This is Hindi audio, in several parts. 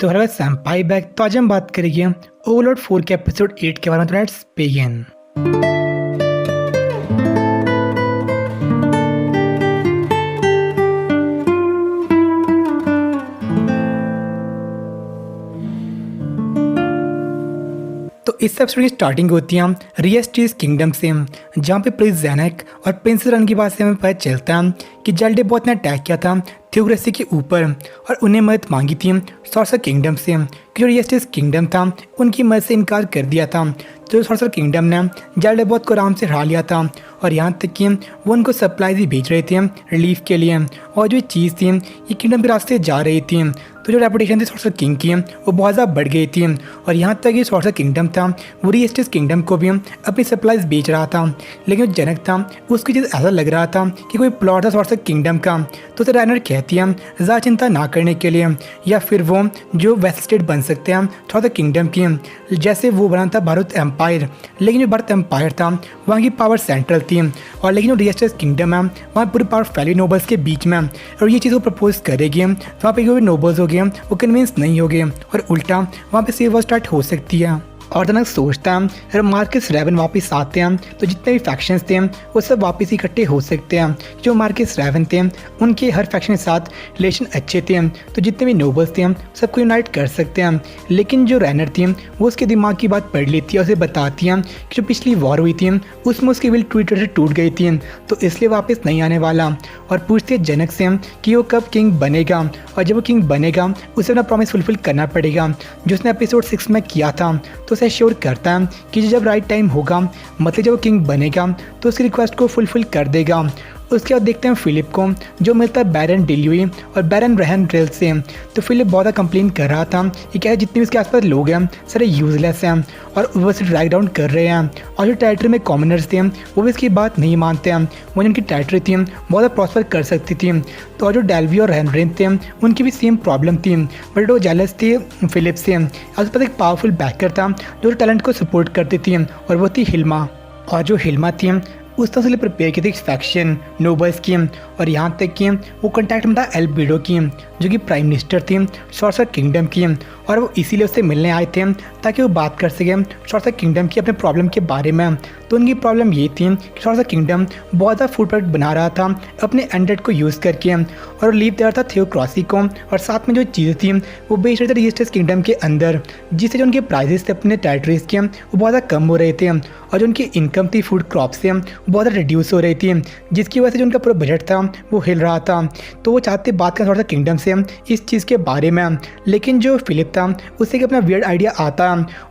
तो हेलो सैम्पाई बैक। तो आज हम बात करेंगे ओवरलॉर्ड 4 के एपिसोड 8 के बारे में। तो लेट्स बिगिन। तो इस एपिसोड की स्टार्टिंग होती है रियस्टीज किंगडम से, जहाँ पे प्रिंस ज़ेनेक और प्रिंस रन की बात से हमें पता चलता है कि जेल्डेबॉट ने अटैक किया था थियोक्रेसी के ऊपर और उन्हें मदद मांगी थी सॉर्सर किंगडम से, कि जो रियस्टीज किंगडम था उनकी मदद से इनकार कर दिया था। तो सॉर्सर किंगडम ने जेल्डेबॉट को आराम से हरा लिया था और यहाँ तक कि वो उनको सप्लाईज भी भेज रहे थे रिलीफ के लिए, और जो चीज़ थी ये किंगडम के रास्ते जा रही थी। तो जो रेपुटेशन थी सॉर्सर किंग की वो बहुत ज़्यादा बढ़ गई थी और यहाँ तक कि सॉर्सर किंगडम था वो रियस्टीज किंगडम को भी अपनी सप्लाईज बेच रहा था। लेकिन जो जनक था उसकी चीज़ ऐसा लग रहा था कि कोई प्लॉट था सॉर्सर किंगडम का। तो उसे राइनर कहती है ज़्यादा चिंता ना करने के लिए, या फिर वो जो वेस्ट स्टेट बन सकते हैं सॉर्सर किंगडम की, जैसे वो बना था भारत एम्पायर। लेकिन जो भारत एम्पायर था वहाँ की पावर सेंट्रल थी, और लेकिन जो रियस्टीज किंगडम है वहाँ पूरी पावर फैली नोबल्स के बीच में, और ये चीज़ वो प्रपोज करेगी तो वहाँ पे जो नोबल्स हो गए वो कन्विंस नहीं हो गए और उल्टा वहाँ पे सिविल वॉर स्टार्ट हो सकती है। और जनक सोचता है अगर मार्कस रेवन वापस आते हैं तो जितने भी फैक्शंस थे वो सब वापस इकट्ठे हो सकते हैं। जो मार्कस रेवन थे उनके हर फैक्शन के साथ रिलेशन अच्छे थे, तो जितने भी नोबल्स थे सबको यूनाइट कर सकते हैं। लेकिन जो रैनर थी वो उसके दिमाग की बात पढ़ लेती है और उसे बताती है कि जो पिछली वॉर हुई थी उसमें उसकी विल ट्विटर से टूट गई थी, तो इसलिए वापस नहीं आने वाला। और पूछती है जनक से कि वो कब किंग बनेगा, और जब वो किंग बनेगा उसे अपना प्रॉमिस फुलफिल करना पड़ेगा जो उसने एपिसोड 6 में किया था। तो उसे श्योर करता है कि जब राइट टाइम होगा, मतलब जब वो किंग बनेगा तो उसकी रिक्वेस्ट को फुलफिल कर देगा। उसके बाद देखते हैं फिलिप को, जो मिलता है बैरन डिल्यूई और बैरन रहन रेल से। तो फिलिप बहुत ज़्यादा कंप्लेन कर रहा था कि क्या जितने भी उसके आसपास लोग हैं सारे यूजलेस हैं और वो से ड्रैग डाउन कर रहे हैं, और जो टेरिटरी में कॉमनर्स थे वो भी इसकी बात नहीं मानते हैं। वो जिनकी टेरिटरी थी बहुत ज़्यादा प्रॉस्पर कर सकती थी। तो और जो डेल्वी और रहन थे उनकी भी सेम प्रॉब्लम थी, बट वो जेलस थे फिलिप से। और उसके पास एक पावरफुल बैकर था जो टैलेंट को सपोर्ट करती थी, और वो थी हिल्मा। और जो हिल्मा थी उस तरह से प्रिपेयर की थी फैक्शन नोबल्स की, और यहाँ तक कि वो कॉन्टैक्ट में था एल्बिडो की जो कि प्राइम मिनिस्टर थी सॉर्सर किंगडम की, और वो इसीलिए उससे मिलने आए थे ताकि वो बात कर सके सॉर्सर किंगडम की अपने प्रॉब्लम के बारे में। तो उनकी प्रॉब्लम ये थी कि सॉर्सर किंगडम बहुत ज़्यादा फूड प्रोडक्ट बना रहा था अपने एंड्रॉइड को यूज़ करके, और लीव दे रहा था थियोक्रेसी को, और साथ में जो चीज़ें थी वो बेच रहे थे रियस्टीज किंगडम के अंदर, जिससे जो उनके प्राइजेस थे अपने टेरिटरीज के वो बहुत ज़्यादा कम हो रहे थे, और जो उनकी इनकम थी फूड क्रॉप से बहुत ज़्यादा रिड्यूस हो रही थी, जिसकी वजह से जो उनका पूरा बजट था वो हिल रहा था। तो वो चाहते बात करें सॉर्सर किंगडम से इस चीज़ के बारे में, लेकिन जो फिलिप था उससे कि अपना वियर्ड आइडिया आता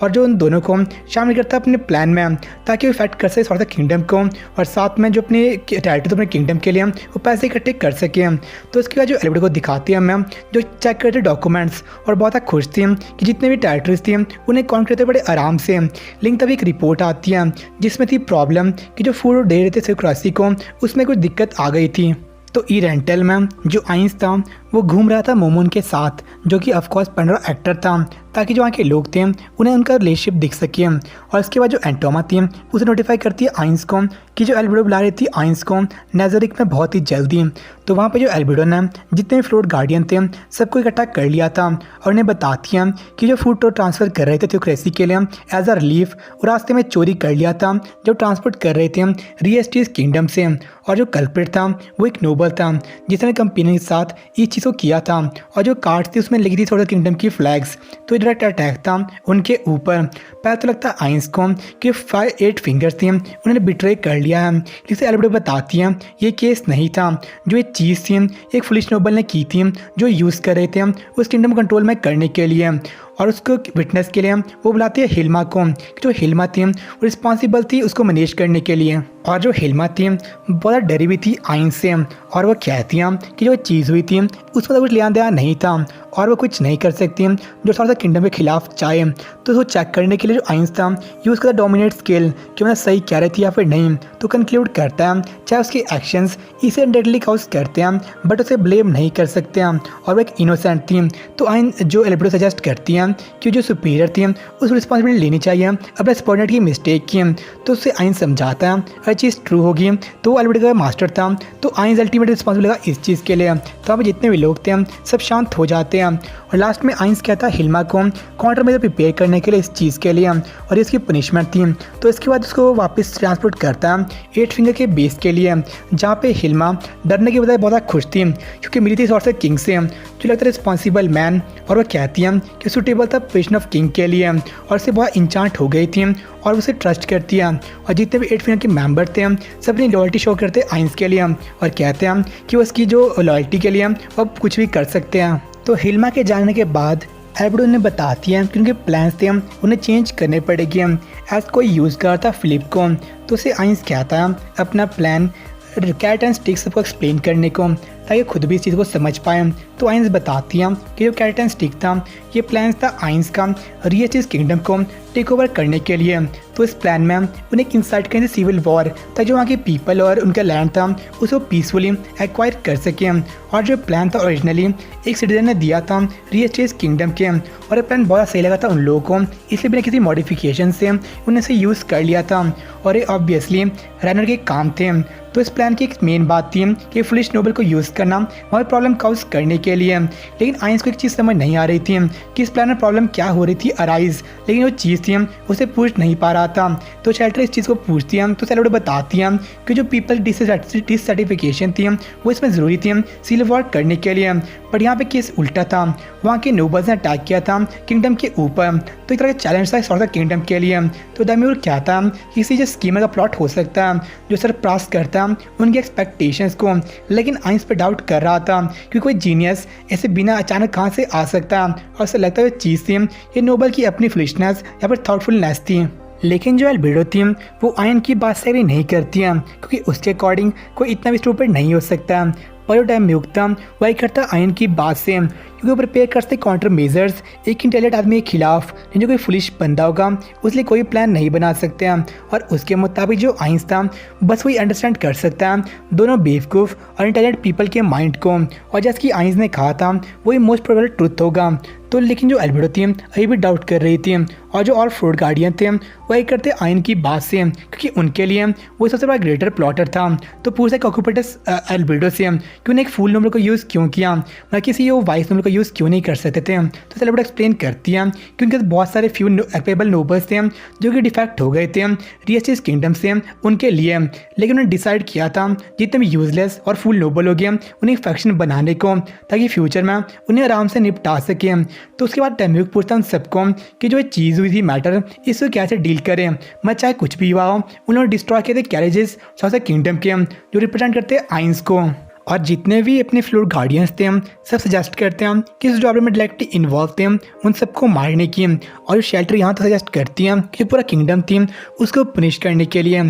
और जो उन दोनों को शामिल करता अपने प्लान में, ताकि वो इफेक्ट कर सके सॉर्सर किंगडम को, और साथ में जो अपने टेरिटरी तो अपने किंगडम के लिए वो पैसे इकट्ठे कर सके। तो उसके बाद जो एल्बिडो को दिखाती है हमें जो चेक करते डॉक्यूमेंट्स, और बहुत खुश थी कि जितने भी टेरिटरीज थी उन्हें कॉन्ट करते बड़े आराम से। लेकिन तभी एक रिपोर्ट आती है जिसमें थी प्रॉब्लम कि जो फूड दे रहे थे थियोक्रेसी को उसमें कुछ दिक्कत आ गई थी। तो ई रेंटल में जो आइंस था वो घूम रहा था मोमोन के साथ, जो कि ऑफकोर्स पंडरा एक्टर था, ताकि जो वहाँ के लोग थे उन्हें उनका रिलेशनशिप दिख सके। और इसके बाद जो एंटोमा थी उसे नोटिफाई करती है आइंस को कि जो एल्बिडो बुला रही थी आइंस को नेजरिक में बहुत ही जल्दी। तो वहाँ पे जो एल्बिडो ने जितने फ्लोट गार्डियन थे सबको इकट्ठा कर लिया था, और उन्हें बताती है कि जो फूड ट्रांसफ़र कर रहे थे थियोक्रेसी के लिए एज अ रिलीफ वो रास्ते में चोरी कर लिया था जो ट्रांसपोर्ट कर रहे थे रियस्टीज किंगडम से। और जो कल्प्रिट था वो एक नोबल था जिसने कंपनी के साथ इस चीज़ को किया था, और जो कार्ड्स थी उसमें लिखी थी सॉर्सर किंगडम की फ्लैग्स। तो डायरेक्ट अटैक था उनके ऊपर। पहले तो लगता है आइंस को कि 8 फिंगर्स थी उन्होंने बिट्रे कर लिया है, जिसे एल्बिडो बताती है ये केस नहीं था, जो एक चीज़ थी एक फुलिश नोबल ने की थी जो यूज़ कर रहे थे उस किंगडम कंट्रोल में करने के लिए। और उसको विटनेस के लिए वो बुलाती है हिल्मा को, जो हिल्मा थी वो रिस्पॉन्सिबल थी उसको मैनेज करने के लिए। और जो हिल्मा थी बहुत डरी हुई थी आइंस से, और वो कहती हैं कि जो चीज़ हुई थी उसमें तो कुछ लेना देना नहीं था और वो कुछ नहीं कर सकती जो सॉर्सर किंगडम के खिलाफ चाहे। तो उसको चेक करने के लिए जो आइंस था यूज़ करता डोमिनेट स्किल कि मैं सही कह रही थी या फिर नहीं। तो कंक्लूड करता है चाहे उसके एक्शंस इसे इनडायरेक्टली काउज करते हैं बट उसे ब्लेम नहीं कर सकते हैं, और वो एक इनोसेंट थी। तो आइन जो एल्बिडो सजेस्ट करती हैं कि जो सुपीरियर थी उस रिस्पॉन्सिबिलिटी लेनी चाहिए अपने सबॉर्डिनेट की मिस्टेक की। तो उससे आइन समझाता है वह चीज़ ट्रू होगी तो वो अल्बर्डो का मास्टर था, तो आइंस अल्टीमेट रिस्पॉन्सिबल था इस चीज़ के लिए। तो अब जितने भी लोग थे सब शांत हो जाते हैं और लास्ट में आइंस कहता है हिल्मा को काउंटर मेजर प्रिपेयर करने के लिए इस चीज़ के लिए, और इसकी पनिशमेंट थी। तो इसके बाद उसको वापस ट्रांसपोर्ट करता है 8 फिंगर के बेस के लिए, जहाँ पे हिल्मा डरने के बजाय बहुत ज़्यादा खुश थी क्योंकि मिली थी सॉर्ट से किंग से जो लगता है रिस्पॉन्सिबल मैन, और वह कहती है कि सूटेबल था पोजिशन ऑफ किंग के लिए, और उससे बहुत इंचांट हो गई थी और उसे ट्रस्ट करती है। और जितने भी 8 फिंगर के मेंबर थे सब अपनी लॉयल्टी शो करते हैं आइंस के लिए और कहते हैं कि उसकी जो लॉयल्टी के लिए वो कुछ भी कर सकते हैं। तो हिल्मा के जाने के बाद अल्बर्डो उन्हें बताती है कि उनके प्लान्स थे उन्हें चेंज करने पड़ेगी एज कोई यूज़ कर था फिलिप को। तो उसे आइंस कहता है अपना प्लान कैट एंड स्टिक सबको एक्सप्लेन करने को ताकि खुद भी इस चीज़ को समझ पाए। तो आइंस बताती है कि जो कैट एंड स्टिक था ये प्लान था आइंस का रियस्टीज किंगडम को टेक ओवर करने के लिए। तो इस प्लान में उन्हें इंसाइट करें सिविल वॉर ताकि जो वहाँ के पीपल और उनका लैंड था उसको पीसफुली एक्वायर कर सकें। और जो प्लान था ओरिजिनली एक सिटीजन ने दिया था रियस्टीज किंगडम के, और ये प्लान बहुत सही लगा था उन लोगों को, इसलिए बिना किसी मॉडिफिकेशन से उन्हें इसे यूज़ कर लिया था और ये ऑब्वियसली रनर के काम थे। तो इस प्लान की एक मेन बात थी कि फुलिश नोबल को यूज़ करना हमारी प्रॉब्लम काउज करने के लिए, लेकिन आइंस को एक चीज़ समझ नहीं आ रही थी कि इस प्लान में प्रॉब्लम क्या हो रही थी अराइज, लेकिन वो चीज़ थी उसे पूछ नहीं पा रहा था। तो शेल्टर इस चीज़ को पूछती है तो सेल्टर बताती है कि जो पीपल डिससेटिफिकेशन थी वो इसमें ज़रूरी थी सिविल वॉर करने के लिए, बट यहाँ पे केस उल्टा था, वहाँ के नोबल्स ने अटैक किया था किंगडम के ऊपर। तो एक तरह का चैलेंज था सॉर्ट किंगडम के लिए। तो दैम्योर क्या था कि किसी जो स्कीमर का प्लॉट हो सकता है जो सरपास करता उनके एक्सपेक्टेशंस को, लेकिन आइंस पे डाउट कर रहा था कि कोई जीनियस ऐसे बिना अचानक कहाँ से आ सकता, और उसे लगता है चीज़ थी ये नोबल की अपनी फ्लिशनेस या फिर थॉटफुलनेस थी। लेकिन जो अल्बेडो थी वो आयन की बात से भी नहीं करती है क्योंकि उसके अकॉर्डिंग कोई इतना भी स्टूपिड नहीं हो सकता, पर जो टाइम युक्ता वही करता आयन की बात से क्योंकि वो प्रिपेयर करते काउंटर मेजर्स एक इंटेलिजेंट आदमी के खिलाफ जो कोई फुलिश बंदा होगा उसलिए कोई प्लान नहीं बना सकते हैं। और उसके मुताबिक जो आइंस था बस वही अंडरस्टैंड कर सकता है दोनों बेवकूफ़ और इंटेलिजेंट पीपल के माइंड को, और जैसे कि आइंस ने कहा था वही मोस्ट प्रोबेबल ट्रुथ होगा। तो लेकिन जो अल्बेडो थी अभी भी डाउट कर रही थी, और जो और फ्रॉड गार्डियन थे वही करते आयन की बात से क्योंकि उनके लिए वो सबसे बड़ा ग्रेटर प्लॉटर था। तो पूछा ऑक्यूपेटस अल्बेडो से कि उन्हें एक फुल नंबर को यूज़ क्यों किया, ना किसी वो वाइस नंबर को यूज़ क्यों नहीं कर सकते थे। तो अल्बेडो एक्सप्लेन करती है कि उनके बहुत सारे फ्यू कैपेबल नोबल्स थे जो कि डिफेक्ट हो गए थे रियस्टीज किंगडम से उनके लिए, लेकिन उन्होंने डिसाइड किया था जितने भी यूजलेस और फुल नोबल हो गए उन्हें फैक्शन बनाने को ताकि फ्यूचर में उन्हें आराम से निपटा सके। तो उसके बाद टेम्यूक पूछता उन सबको कि जो चीज़ हुई थी मैटर इसको कैसे डील करें, मैं चाहे कुछ भी हुआ हो। उन्होंने डिस्ट्रॉय किए थे कैरेजेस सॉस किंगडम के जो रिप्रेजेंट करते हैं आइंस को, और जितने भी अपने फ्लोर गार्डियंस थे सब सजेस्ट करते हैं कि इस जॉब में डायरेक्टली इन्वॉल्व थे उन सबको मारने की, और शेल्टर यहाँ तो सजेस्ट करती हैं कि पूरा किंगडम थी उसको पनिश करने के लिए।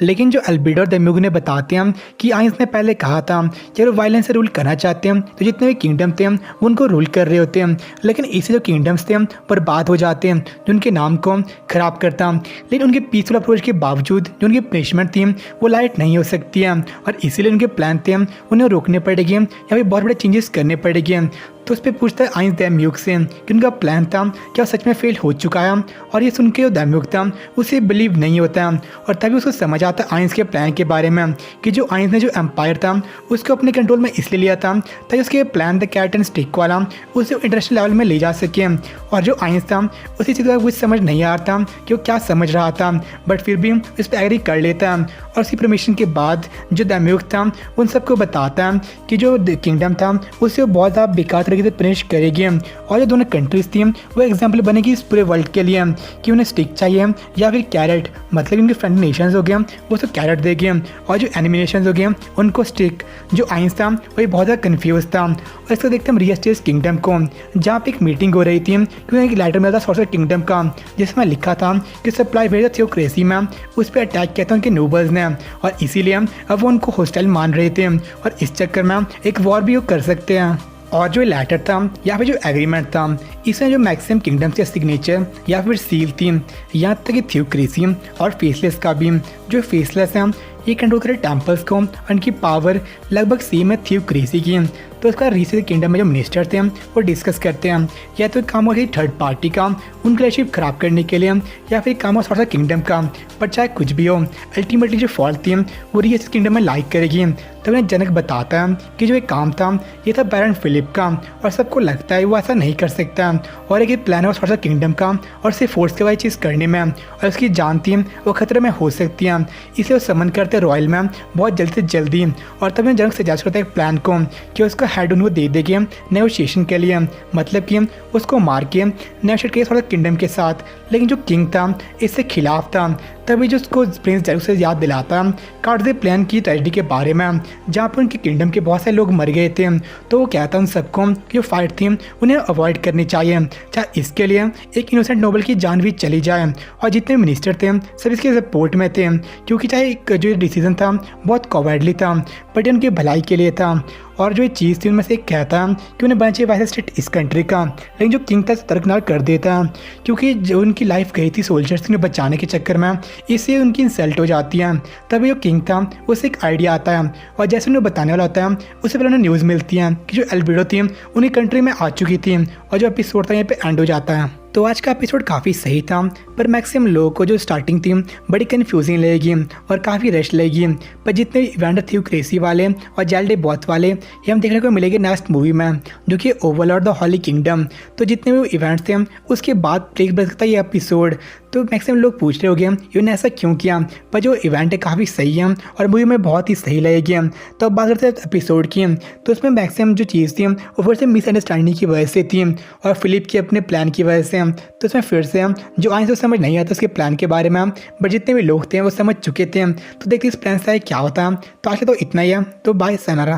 लेकिन जो अल्बेडो और दम्यूग ने बताते हैं कि आइंस ने पहले कहा था कि अगर वायलेंस से रूल करना चाहते हैं तो जितने भी किंगडम थे वो उनको रूल कर रहे होते हैं, लेकिन इससे जो किंगडम्स थे बर्बाद हो जाते हैं जो उनके नाम को ख़राब करता। लेकिन उनके पीसफुल अप्रोच के बावजूद जो उनकी पनिशमेंट थी वो लाइट नहीं हो सकती है, और इसीलिए उनके प्लान थे उन्हें रोकने पड़ेंगे या फिर बहुत बड़े चेंजेस करने पड़ेंगे। तो उस पर पूछता है आइंस दैम्यूक से कि उनका प्लान था क्या सच में फेल हो चुका है, और ये सुन के जो दैम्यूक था उसे बिलीव नहीं होता, और तभी उसको समझ आता आइंस के प्लान के बारे में कि जो आइंस ने जो एम्पायर था उसको अपने कंट्रोल में इसलिए लिया था ताकि उसके plan the cat and stick वाला उसे इंटरनेशनल लेवल में ले जा सके। और जो आइंस था उसी चीज़ का कुछ समझ नहीं आ रहा था कि वो क्या समझ रहा था, बट फिर भी इस पर एग्री कर लेता, और उसकी परमिशन के बाद जो दैम्यूक था उन सबको बताता है कि जो किंगडम था उसे वो बहुत ज़्यादा बेकार तरीके से पनिश करेगी, और जो दोनों कंट्रीज थी वो एग्जाम्पल बनेगी इस पूरे वर्ल्ड के लिए कि उन्हें स्टिक चाहिए या फिर कैरेट, मतलब उनके फ्रेंड नेशंस हो गए वो सब कैरेट देंगे, और जो एनिमी नेशंस हो गए उनको स्टिक। जो आइंस था वही बहुत ज़्यादा कन्फ्यूज था, और इसको देखते हम रियस्टीज किंगडम को जहाँ पे एक मीटिंग हो रही थी क्योंकि एक लेटर मिला था सॉर्ट किंगडम का जिसमें लिखा था कि सप्लाई भेजा थियोक्रेसी में उस पर अटैक किया था उनके नोबल्स ने, और इसीलिए अब वो उनको हॉस्टाइल मान रहे थे, और इस चक्कर में एक वॉर भी वो कर सकते हैं। और जो लेटर था या फिर जो एग्रीमेंट था इसमें जो मैक्सिमम किंगडम्स के सिग्नेचर या फिर सील थी, यहाँ तक कि थियोक्रेसी और फेसलेस का भी। जो फेसलेस है ये कंट्रोल करे टेम्पल्स को, उनकी पावर लगभग सेम है थ्योक्रेसी की। तो उसका रिसेंट किंगडम में जो मिनिस्टर थे वो डिस्कस करते हैं या तो काम हो थर्ड पार्टी का उनकी रिलेशनशिप खराब करने के लिए, या फिर काम हो थोड़ा सा किंगडम का। पर चाहे कुछ भी हो, अल्टीमेटली जो फॉल्ट थी वो रियस किंगडम में लाइक करेगी। तब उन्हें जनक बताता है कि जो एक काम था ये था बैरन फिलिप का, और सबको लगता है वो ऐसा नहीं कर सकता, और एक प्लान है थोड़ा सा किंगडम का और सिर्फ फोर्स के वाली चीज़ करने में, और उसकी जान थी वो खतरे में हो सकती है। इसे वो समन करते रॉयल में बहुत जल्दी से जल्दी, और तब जनक सजेस्ट करता है एक प्लान को कि उसका हेड उनको दे देंगे नेगोशिएशन के लिए, मतलब कि उसको मार के नेगोशिएट किया थोड़ा किंगडम के साथ। लेकिन जो किंग था इससे खिलाफ था। तभी जो उसको प्रिंस जैक से याद दिलाता कार्डे प्लान की ट्रेजेडी के बारे में, जहाँ पर उनके किंगडम के बहुत सारे लोग मर गए थे। तो वो कहता उन सबको कि जो फाइट थी उन्हें अवॉइड करनी चाहिए, चाहे इसके लिए एक इनोसेंट नोबल की जान भी चली जाए। और जितने मिनिस्टर थे सब इसके सपोर्ट में थे, क्योंकि चाहे एक जो डिसीजन था बहुत कॉवर्डली था बट उनकी भलाई के लिए था। और जो ये चीज़ थी उनमें से एक कहता कि उन्हें बनना चाहिए वाइस स्टेट इस कंट्री का, लेकिन जो किंग था तर्कनार कर देता, क्योंकि जो उनकी लाइफ गई थी सोल्जर्स ने बचाने के चक्कर में, इससे उनकी इंसल्ट हो जाती है। तभी जो किंग था उसे एक आइडिया आता है, और जैसे उन्हें बताने वाला होता है उससे पहले उन्हें न्यूज़ मिलती है कि जो एल्बिडो थी उन्हीं कंट्री में आ चुकी थी, और जो एपिसोड था यहाँ पे एंड हो जाता है। तो आज का एपिसोड काफ़ी सही था, पर मैक्सिमम लोगों को जो स्टार्टिंग थी बड़ी कन्फ्यूजिंग लगेगी और काफ़ी रश लगेगी। पर जितने इवेंट थ्योक्रेसी वाले और जेल्डे बॉथ वाले ये हम देखने को मिलेंगे नेक्स्ट मूवी में, जो कि ओवरलॉर्ड द हॉली किंगडम। तो जितने भी इवेंट्स थे उसके बाद ब्रेक बन सकता है ये एपिसोड। तो मैक्सिमम लोग पूछ रहे होंगे इन्होंने ऐसा क्यों किया, पर जो इवेंट है काफ़ी सही है और मूवी में बहुत ही सही लगेगी। तो अब बात करते हैं एपिसोड की, तो उसमें मैक्सिमम जो चीज़ थी वो फिर से मिसअंडरस्टैंडिंग की वजह से थी और फिलिप के अपने प्लान की वजह से। तो इसमें फिर से जो आए तो समझ नहीं आता उसके प्लान के बारे में, बट जितने भी लोग थे वो समझ चुके थे। तो देखते इस प्लान से क्या होता है। तो आज तो इतना ही है, तो बाय सनारा।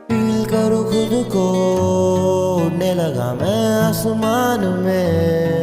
फील करो खुद को, उड़ने लगा मैं आसमान में।